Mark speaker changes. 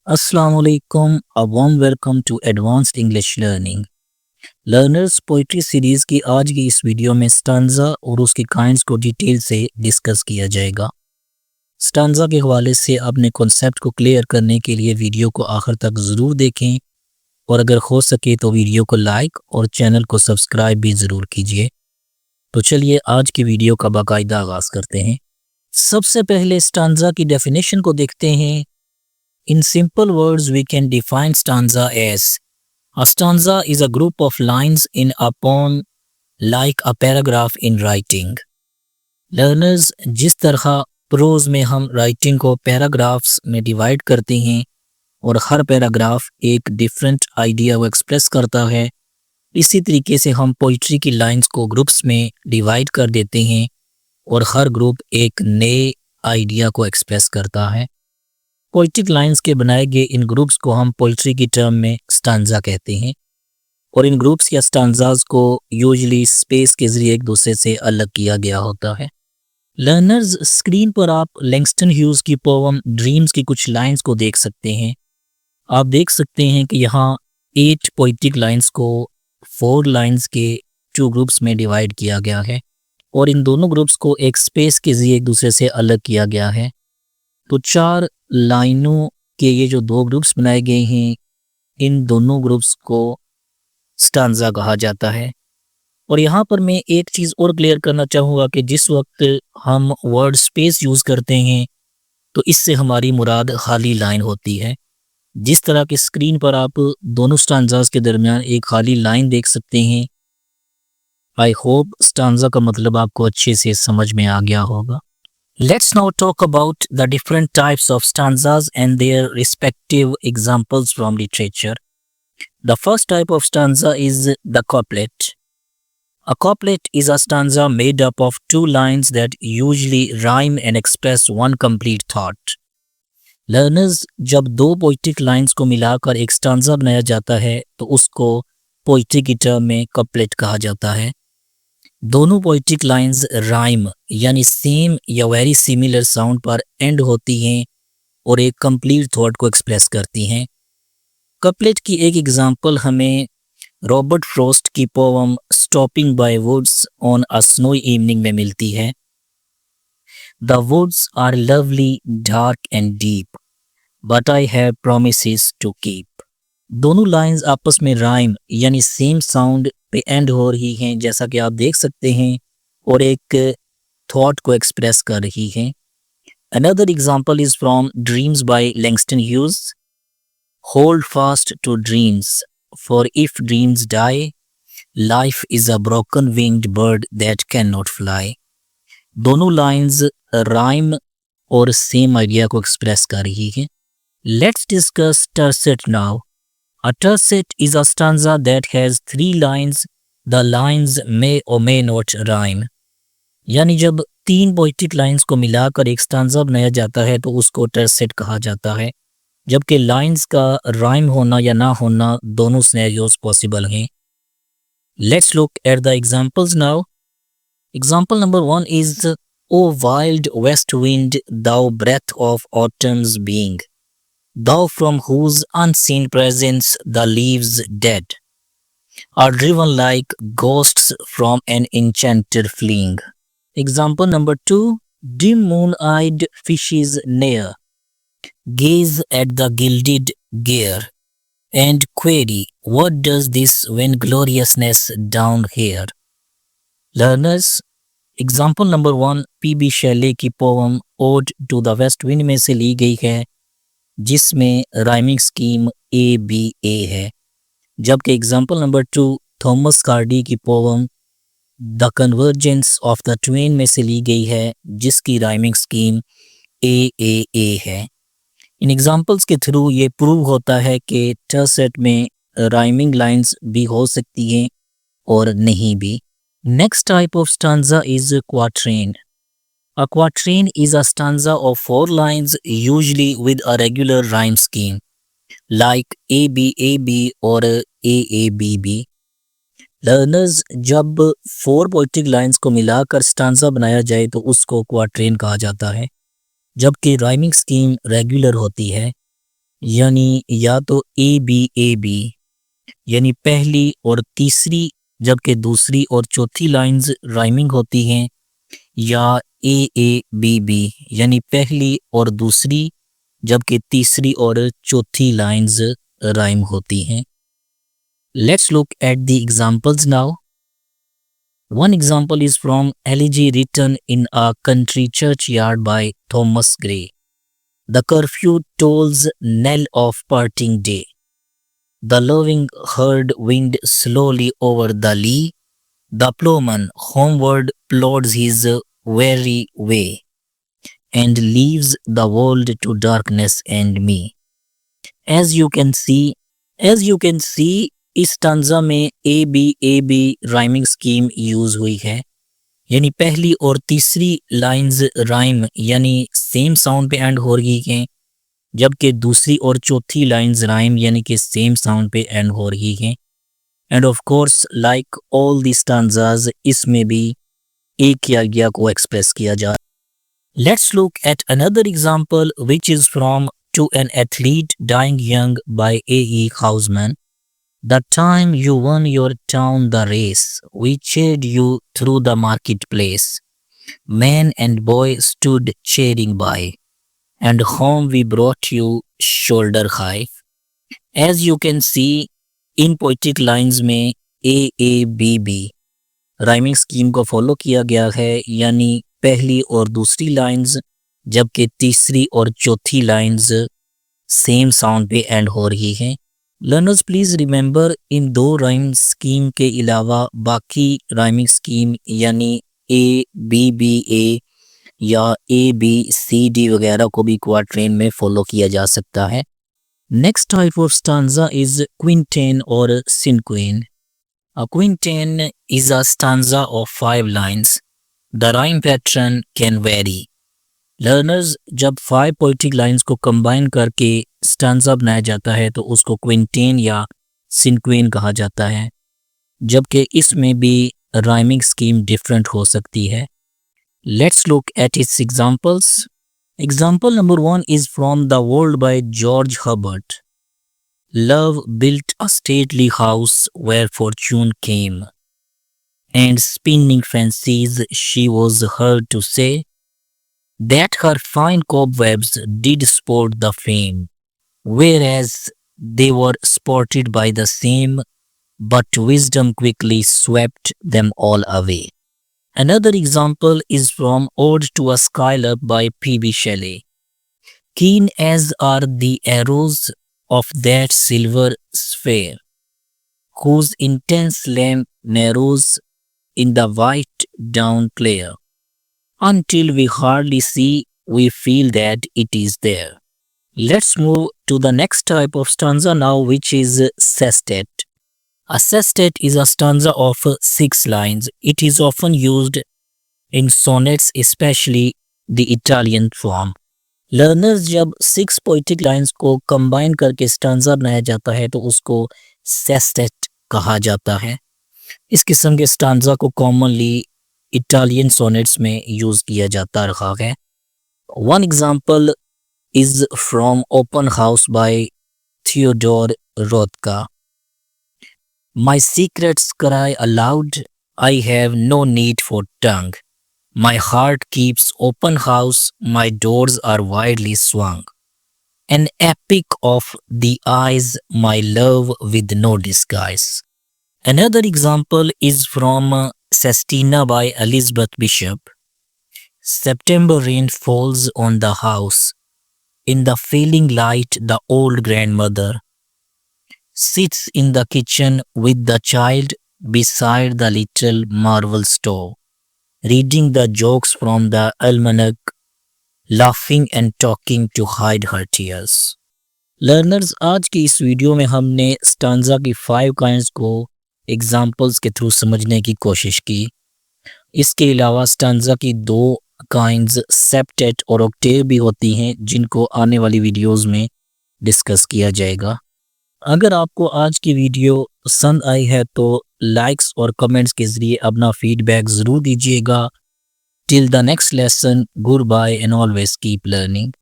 Speaker 1: Assalamualaikum, a warm welcome to Advanced English Learning. Learners poetry series की आज की इस वीडियो में स्टांजा और उसकी काइंड्स को डिटेल से डिस्कस किया जाएगा। स्टांजा के हवाले से अपने कॉन्सेप्ट को क्लियर करने के लिए वीडियो को आखिर तक ज़रूर देखें और अगर हो सके तो वीडियो को लाइक और चैनल को सब्सक्राइब भी ज़रूर कीजिए। तो चलिए आज की वीडियो का बाकायदा आगाज़ करते हैं। सबसे पहले स्टांजा की डेफिनेशन को देखते हैं। In simple words, we can define stanza as a stanza is a group of lines in a poem like a paragraph in writing. Learners, जिस तरह प्रोज में हम राइटिंग को पैराग्राफ्स में डिवाइड करते हैं और हर पैराग्राफ एक डिफरेंट आइडिया को एक्सप्रेस करता है, इसी तरीके से हम पोइट्री की लाइंस को ग्रुप्स में डिवाइड कर देते हैं और हर ग्रुप एक नए आइडिया को एक्सप्रेस करता है। पोइट्रिक लाइंस के बनाए गए इन ग्रुप्स को हम पोइट्री की टर्म में स्टांजा कहते हैं और इन ग्रुप्स या स्टांजाज को यूजुअली स्पेस के जरिए एक दूसरे से अलग किया गया होता है। लर्नर्स, स्क्रीन पर आप लैंगस्टन ह्यूज की पोएम ड्रीम्स की कुछ लाइंस को देख सकते हैं। आप देख सकते हैं कि यहाँ 8 पोइट्रिक लाइंस को 4 लाइंस के 2 ग्रुप्स में डिवाइड किया गया है और इन दोनों ग्रुप्स को एक स्पेस के जरिए एक दूसरे से अलग किया गया है। तो 4 लाइनों के ये जो 2 ग्रुप्स बनाए गए हैं, इन दोनों ग्रुप्स को स्टांजा कहा जाता है। और यहाँ पर मैं एक चीज़ और क्लियर करना चाहूँगा कि जिस वक्त हम वर्ड स्पेस यूज़ करते हैं तो इससे हमारी मुराद खाली लाइन होती है। जिस तरह की स्क्रीन पर आप दोनों स्टांजाज के दरमियान एक खाली लाइन देख सकते हैं। आई होप स्टांजा का मतलब आपको अच्छे से समझ में आ गया होगा। Let's now talk about the different types of stanzas and their respective examples from literature. The first type of stanza is the couplet. A couplet is a stanza made up of 2 lines that usually rhyme and express one complete thought. Learners, जब 2 poetic lines को मिलाकर एक stanza बनाया जाता है तो उसको poetry की टर्म में कपलेट कहा जाता है। दोनों पोइट्रिक लाइंस राइम यानी सेम या वेरी सिमिलर साउंड पर एंड होती हैं और एक कंप्लीट थॉट को एक्सप्रेस करती हैं। कपलेट की एक एग्जांपल हमें रॉबर्ट फ्रॉस्ट की poem Stopping by Woods on a Snowy Evening में मिलती है। The woods are lovely, dark and deep, but I have promises to keep. दोनों लाइंस आपस में राइम यानी सेम साउंड पे एंड हो रही हैं, जैसा कि आप देख सकते हैं, और एक थॉट को एक्सप्रेस कर रही हैं। Another example is from dreams by Langston Hughes. Hold fast to dreams, for if dreams die, life is a broken winged bird that can not fly. दोनों लाइंस राइम और सेम आइडिया को express कर रही हैं। Let's discuss tercet now. A tercet is a stanza that has 3 lines. The lines may or may not rhyme. यानी जब 3 poetic lines को मिलाकर एक स्टांजा बनाया जाता है तो उसको टर्सेट कहा जाता है, जबकि लाइंस का राइम होना या ना होना दोनों सिनेरियोज पॉसिबल हैं। Let's look at the examples now. Example number 1 is, O wild west wind, thou breath of autumn's being, thou from whose unseen presence the leaves dead are driven like ghosts from an enchanted fleeing. Example number 2, dim moon-eyed fishes near, gaze at the gilded gear, and query, what does this when gloriousness down here? Learners, example number 1 P.B. Shelley की poem ode to the west wind में से ली गई है, जिसमें rhyming scheme ABA है, जबकि example number 2 Thomas Cardy की poem the convergence of the Twain में से ली गई है, जिसकी राइमिंग स्कीम AAA है। इन एग्जाम्पल्स के थ्रू ये प्रूव होता है कि टर्सेट में राइमिंग लाइंस भी हो सकती हैं और नहीं भी। Next type of stanza is quatrain. A quatrain is a stanza of 4 lines, usually with a regular rhyme scheme, like ABAB or AABB. Learners, जब 4 पोइट्रिक लाइंस को मिलाकर स्टांजा बनाया जाए तो उसको क्वाट्रेन कहा जाता है, जबकि राइमिंग स्कीम रेगुलर होती है। यानी या तो ए बी यानी पहली और तीसरी जबकि दूसरी और चौथी लाइंस राइमिंग होती हैं, या ए बी यानी पहली और दूसरी जबकि तीसरी और चौथी लाइंस राइम होती हैं। Let's look at the examples now. One example is from elegy written in a country churchyard by Thomas Gray. The curfew tolls knell of parting day. The loving herd winged slowly over the lea. The ploughman homeward plods his weary way and leaves the world to darkness and me. As you can see, इस stanza में A B rhyming scheme use हुई है, यानी पहली और तीसरी lines rhyme यानी same sound पे एंड हो रही हैं, जबकि दूसरी और चौथी लाइंस राइम यानी कि सेम साउंड पे एंड हो रही हैं। And of course like all the stanzas इसमें भी एक या गया को एक्सप्रेस किया जा। Let's look at another example which is from to an athlete dying young by A Housman. The time you won your town the race, we cheered you through the marketplace. Man and boy stood cheering by, and home we brought you shoulder high. As you can see, in poetic lines में A, B rhyming scheme को follow किया गया है, यानी पहली और दूसरी lines जबकि तीसरी और चौथी लाइंस सेम साउंड पे एंड हो रही हैं। लर्नर्स प्लीज रिमेंबर इन दो राइम स्कीम के अलावा बाकी राइमिंग स्कीम यानी ए बी या ABCD वगैरह को भी क्वार्ट्रेन में फॉलो किया जा सकता है। Next type of stanza is quintain और cinquain. A quintain is a stanza of 5 lines. The rhyme pattern can vary. Learners जब 5 पोइट्रिक लाइंस को कंबाइन करके स्टांजा बनाया जाता है तो उसको क्विंटेन या सिनक्वेन कहा जाता है, जबकि इसमें भी राइमिंग स्कीम डिफरेंट हो सकती है। Let's look at its examples. Example number 1 is from the world by George Herbert. Love built a stately house where fortune came, and spinning fancies she was heard to say that her fine cobwebs did sport the fame, whereas they were sported by the same, but wisdom quickly swept them all away. Another example is from Ode to a Skylab by P.B. Shelley. Keen as are the arrows of that silver sphere, whose intense lamp narrows in the white dawn clear. Until we hardly see, we feel that it is there. Let's move to the next type of stanza now, which is sestet. A sestet is a stanza of 6 lines. It is often used in sonnets, especially the Italian form. Learners जब 6 poetic lines को combine करके stanza बनाया जाता है तो उसको sestet कहा जाता है। इस किस्म के stanza को commonly इटालियन सोनेट्स में यूज किया जाता रहा है। One example is from open house by Theodore Roethke. My secrets cry aloud, I have no need for tongue, my heart keeps open house, my doors are widely swung, an epic of the eyes, my love with no disguise. Another example is from Sestina by Elizabeth Bishop. September rain falls on the house. In the failing light, the old grandmother sits in the kitchen with the child beside the little marble stove, reading the jokes from the almanac, laughing and talking to hide her tears. Learners, आज की इस video में हमने stanza की 5 kinds को examples के through समझने की कोशिश की। इसके अलावा स्टांजा की 2 काइंड्स सेप्टेट और ऑक्टेव भी होती हैं, जिनको आने वाली वीडियोस में डिस्कस किया जाएगा। अगर आपको आज की वीडियो पसंद आई है तो लाइक्स और कमेंट्स के ज़रिए अपना फीडबैक ज़रूर दीजिएगा। Till the next lesson, goodbye and always keep learning.